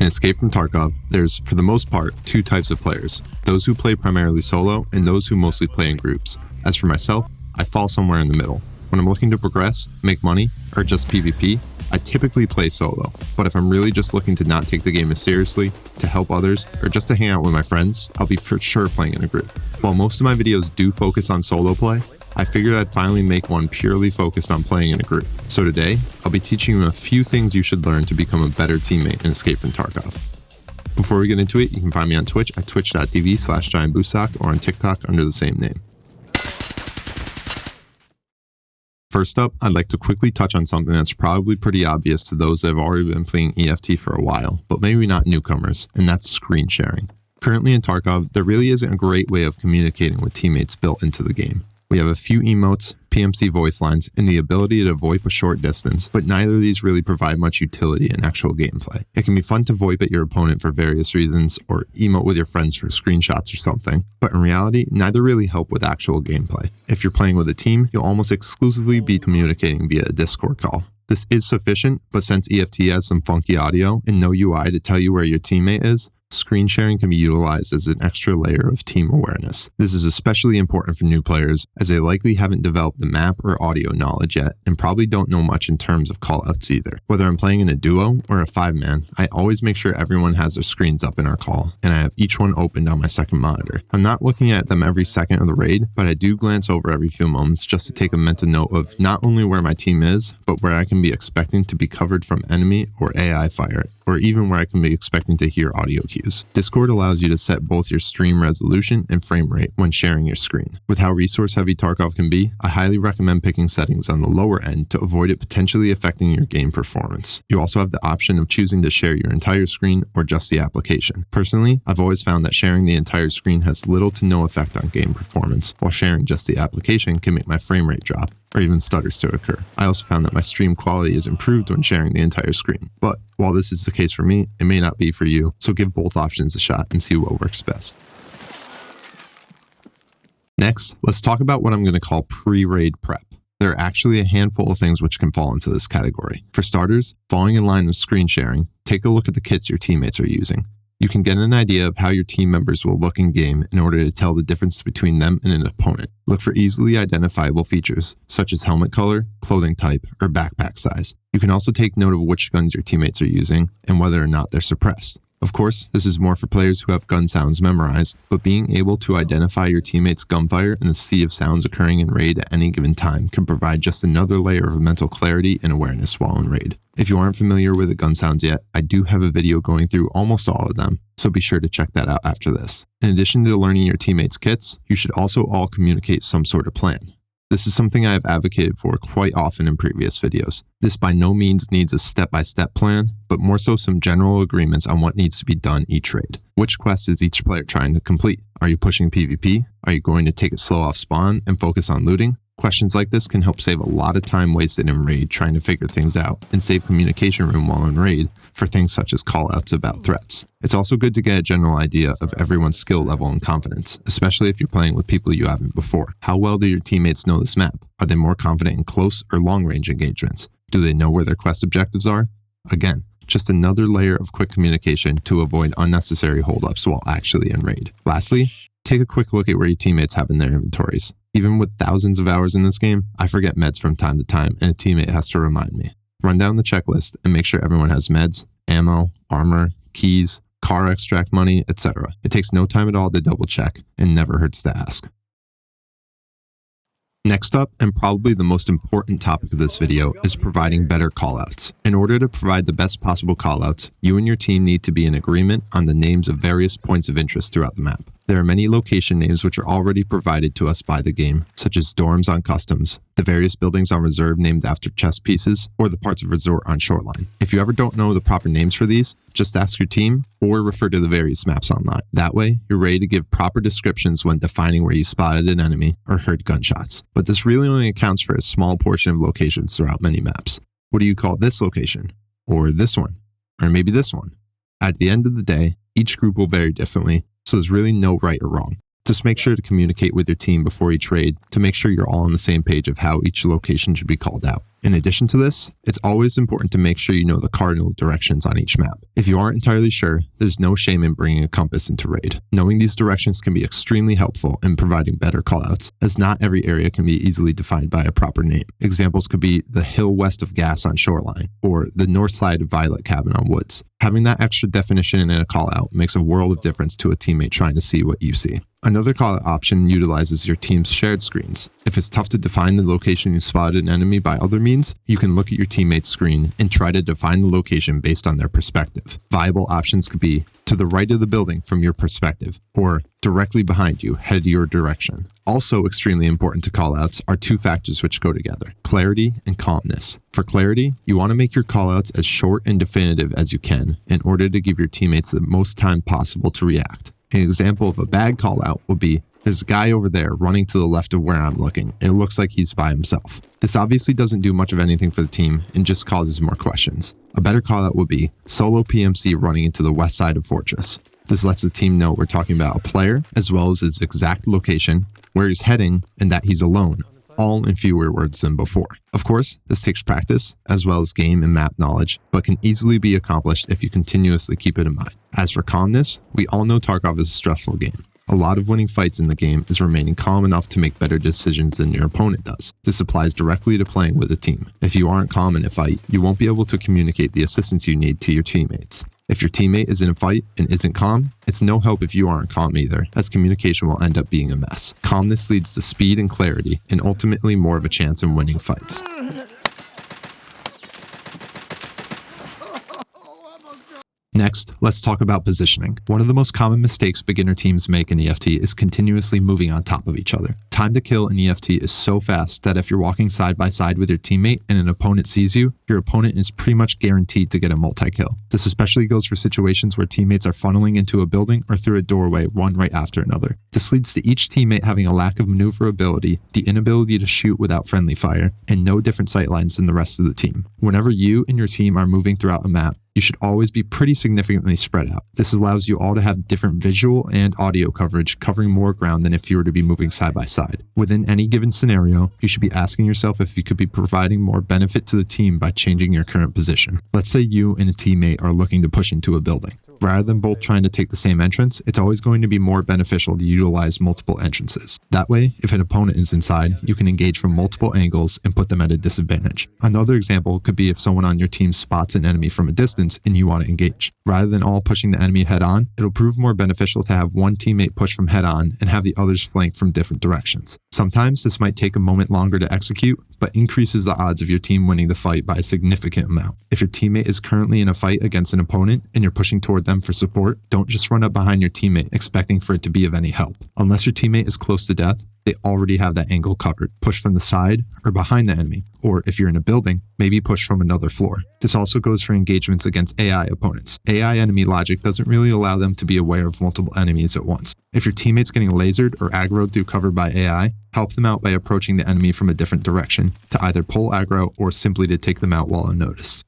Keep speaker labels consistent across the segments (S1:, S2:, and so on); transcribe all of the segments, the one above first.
S1: In Escape from Tarkov, there's, for the most part, two types of players, those who play primarily solo and those who mostly play in groups. As for myself, I fall somewhere in the middle. When I'm looking to progress, make money, or just PvP, I typically play solo. But if I'm really just looking to not take the game as seriously, to help others, or just to hang out with my friends, I'll be for sure playing in a group. While most of my videos do focus on solo play, I figured I'd finally make one purely focused on playing in a group. So today, I'll be teaching you a few things you should learn to become a better teammate in Escape from Tarkov. Before we get into it, you can find me on Twitch at twitch.tv/giantboostsock or on TikTok under the same name. First up, I'd like to quickly touch on something that's probably pretty obvious to those that have already been playing EFT for a while, but maybe not newcomers, and that's screen sharing. Currently in Tarkov, there really isn't a great way of communicating with teammates built into the game. We have a few emotes, PMC voice lines, and the ability to VoIP a short distance, but neither of these really provide much utility in actual gameplay. It can be fun to VoIP at your opponent for various reasons, or emote with your friends for screenshots or something, but in reality, neither really help with actual gameplay. If you're playing with a team, you'll almost exclusively be communicating via a Discord call. This is sufficient, but since EFT has some funky audio and no UI to tell you where your teammate is, screen sharing can be utilized as an extra layer of team awareness. This is especially important for new players, as they likely haven't developed the map or audio knowledge yet, and probably don't know much in terms of callouts either. Whether I'm playing in a duo or a 5-man, I always make sure everyone has their screens up in our call, and I have each one opened on my second monitor. I'm not looking at them every second of the raid, but I do glance over every few moments just to take a mental note of not only where my team is, but where I can be expecting to be covered from enemy or AI fire, or even where I can be expecting to hear audio cues. Discord allows you to set both your stream resolution and frame rate when sharing your screen. With how resource heavy Tarkov can be, I highly recommend picking settings on the lower end to avoid it potentially affecting your game performance. You also have the option of choosing to share your entire screen or just the application. Personally, I've always found that sharing the entire screen has little to no effect on game performance, while sharing just the application can make my frame rate drop, or even stutters to occur. I also found that my stream quality is improved when sharing the entire screen. But while this is the case for me, it may not be for you, so give both options a shot and see what works best. Next, let's talk about what I'm going to call pre-raid prep. There are actually a handful of things which can fall into this category. For starters, falling in line with screen sharing, take a look at the kits your teammates are using. You can get an idea of how your team members will look in game in order to tell the difference between them and an opponent. Look for easily identifiable features, such as helmet color, clothing type, or backpack size. You can also take note of which guns your teammates are using and whether or not they're suppressed. Of course, this is more for players who have gun sounds memorized, but being able to identify your teammates' gunfire in the sea of sounds occurring in raid at any given time can provide just another layer of mental clarity and awareness while in raid. If you aren't familiar with the gun sounds yet, I do have a video going through almost all of them, so be sure to check that out after this. In addition to learning your teammates' kits, you should also all communicate some sort of plan. This is something I have advocated for quite often in previous videos. This by no means needs a step-by-step plan, but more so some general agreements on what needs to be done each raid. Which quest is each player trying to complete? Are you pushing PvP? Are you going to take it slow off spawn and focus on looting? Questions like this can help save a lot of time wasted in raid trying to figure things out, and save communication room while in raid for things such as callouts about threats. It's also good to get a general idea of everyone's skill level and confidence, especially if you're playing with people you haven't before. How well do your teammates know this map? Are they more confident in close or long range engagements? Do they know where their quest objectives are? Again, just another layer of quick communication to avoid unnecessary holdups while actually in raid. Lastly, take a quick look at where your teammates have in their inventories. Even with thousands of hours in this game, I forget meds from time to time, and a teammate has to remind me. Run down the checklist and make sure everyone has meds, ammo, armor, keys, car extract money, etc. It takes no time at all to double check, and never hurts to ask. Next up, and probably the most important topic of this video, is providing better callouts. In order to provide the best possible callouts, you and your team need to be in agreement on the names of various points of interest throughout the map. There are many location names which are already provided to us by the game, such as dorms on customs, the various buildings on reserve named after chest pieces, or the parts of resort on shoreline. If you ever don't know the proper names for these, just ask your team or refer to the various maps online. That way, you're ready to give proper descriptions when defining where you spotted an enemy or heard gunshots. But this really only accounts for a small portion of locations throughout many maps. What do you call this location? Or this one? Or maybe this one? At the end of the day, each group will vary differently, so there's really no right or wrong. Just make sure to communicate with your team before each raid to make sure you're all on the same page of how each location should be called out. In addition to this, it's always important to make sure you know the cardinal directions on each map. If you aren't entirely sure, there's no shame in bringing a compass into raid. Knowing these directions can be extremely helpful in providing better callouts, as not every area can be easily defined by a proper name. Examples could be the hill west of Gas on Shoreline, or the north side of Violet Cabin on Woods. Having that extra definition in a callout makes a world of difference to a teammate trying to see what you see. Another callout option utilizes your team's shared screens. If it's tough to define the location you spotted an enemy by other means, you can look at your teammate's screen and try to define the location based on their perspective. Viable options could be to the right of the building from your perspective, or directly behind you, head your direction. Also extremely important to callouts are two factors which go together: clarity and calmness. For clarity, you want to make your callouts as short and definitive as you can in order to give your teammates the most time possible to react. An example of a bad callout would be, there's a guy over there running to the left of where I'm looking. It looks like he's by himself. This obviously doesn't do much of anything for the team and just causes more questions. A better callout would be, solo PMC running into the west side of Fortress. This lets the team know we're talking about a player, as well as his exact location, where he's heading, and that he's alone, all in fewer words than before. Of course, this takes practice, as well as game and map knowledge, but can easily be accomplished if you continuously keep it in mind. As for calmness, we all know Tarkov is a stressful game. A lot of winning fights in the game is remaining calm enough to make better decisions than your opponent does. This applies directly to playing with a team. If you aren't calm in a fight, you won't be able to communicate the assistance you need to your teammates. If your teammate is in a fight and isn't calm, it's no help if you aren't calm either, as communication will end up being a mess. Calmness leads to speed and clarity, and ultimately more of a chance in winning fights. Next, let's talk about positioning. One of the most common mistakes beginner teams make in EFT is continuously moving on top of each other. Time to kill in EFT is so fast that if you're walking side by side with your teammate and an opponent sees you, your opponent is pretty much guaranteed to get a multi-kill. This especially goes for situations where teammates are funneling into a building or through a doorway one right after another. This leads to each teammate having a lack of maneuverability, the inability to shoot without friendly fire, and no different sightlines than the rest of the team. Whenever you and your team are moving throughout a map, you should always be pretty significantly spread out. This allows you all to have different visual and audio coverage, covering more ground than if you were to be moving side by side. Within any given scenario, you should be asking yourself if you could be providing more benefit to the team by changing your current position. Let's say you and a teammate are looking to push into a building. Rather than both trying to take the same entrance, it's always going to be more beneficial to utilize multiple entrances. That way, if an opponent is inside, you can engage from multiple angles and put them at a disadvantage. Another example could be if someone on your team spots an enemy from a distance and you want to engage. Rather than all pushing the enemy head on, it'll prove more beneficial to have one teammate push from head on and have the others flank from different directions. Sometimes this might take a moment longer to execute, but increases the odds of your team winning the fight by a significant amount. If your teammate is currently in a fight against an opponent and you're pushing toward them for support, don't just run up behind your teammate expecting for it to be of any help. Unless your teammate is close to death, they already have that angle covered. Push from the side or behind the enemy, or if you're in a building, maybe push from another floor. This also goes for engagements against AI opponents. AI enemy logic doesn't really allow them to be aware of multiple enemies at once. If your teammate's getting lasered or aggroed through cover by AI, help them out by approaching the enemy from a different direction to either pull aggro or simply to take them out while unnoticed.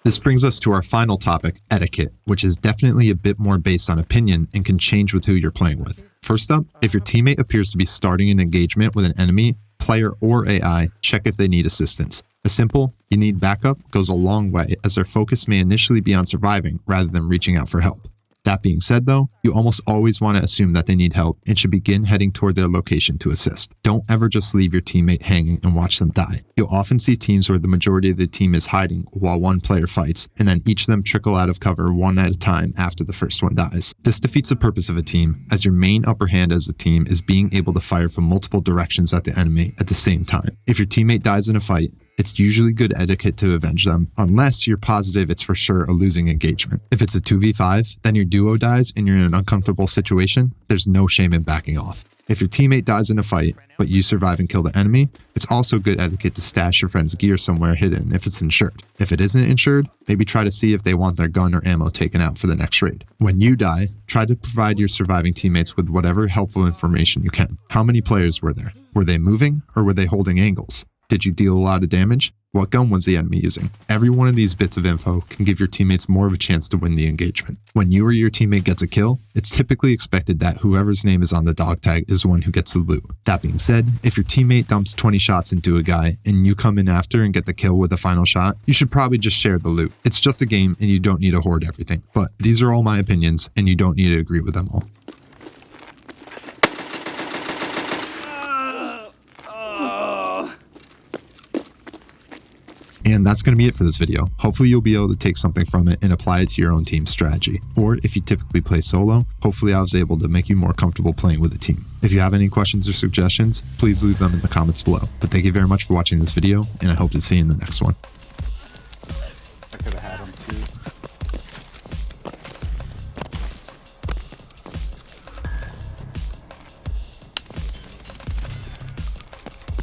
S1: This brings us to our final topic, etiquette, which is definitely a bit more based on opinion and can change with who you're playing with. First up, if your teammate appears to be starting an engagement with an enemy, player, or AI, check if they need assistance. A simple, you need backup, goes a long way, as their focus may initially be on surviving rather than reaching out for help. That being said though, you almost always want to assume that they need help and should begin heading toward their location to assist. Don't ever just leave your teammate hanging and watch them die. You'll often see teams where the majority of the team is hiding while one player fights, and then each of them trickle out of cover one at a time after the first one dies. This defeats the purpose of a team, as your main upper hand as a team is being able to fire from multiple directions at the enemy at the same time. If your teammate dies in a fight, it's usually good etiquette to avenge them, unless you're positive it's for sure a losing engagement. If it's a 2v5, then your duo dies and you're in an uncomfortable situation, there's no shame in backing off. If your teammate dies in a fight, but you survive and kill the enemy, it's also good etiquette to stash your friend's gear somewhere hidden if it's insured. If it isn't insured, maybe try to see if they want their gun or ammo taken out for the next raid. When you die, try to provide your surviving teammates with whatever helpful information you can. How many players were there? Were they moving or were they holding angles? Did you deal a lot of damage? What gun was the enemy using? Every one of these bits of info can give your teammates more of a chance to win the engagement. When you or your teammate gets a kill, it's typically expected that whoever's name is on the dog tag is the one who gets the loot. That being said, if your teammate dumps 20 shots into a guy and you come in after and get the kill with the final shot, you should probably just share the loot. It's just a game and you don't need to hoard everything. But these are all my opinions and you don't need to agree with them all. And that's going to be it for this video. Hopefully you'll be able to take something from it and apply it to your own team's strategy. Or if you typically play solo, hopefully I was able to make you more comfortable playing with a team. If you have any questions or suggestions, please leave them in the comments below. But thank you very much for watching this video, and I hope to see you in the next one.
S2: I could have had him too.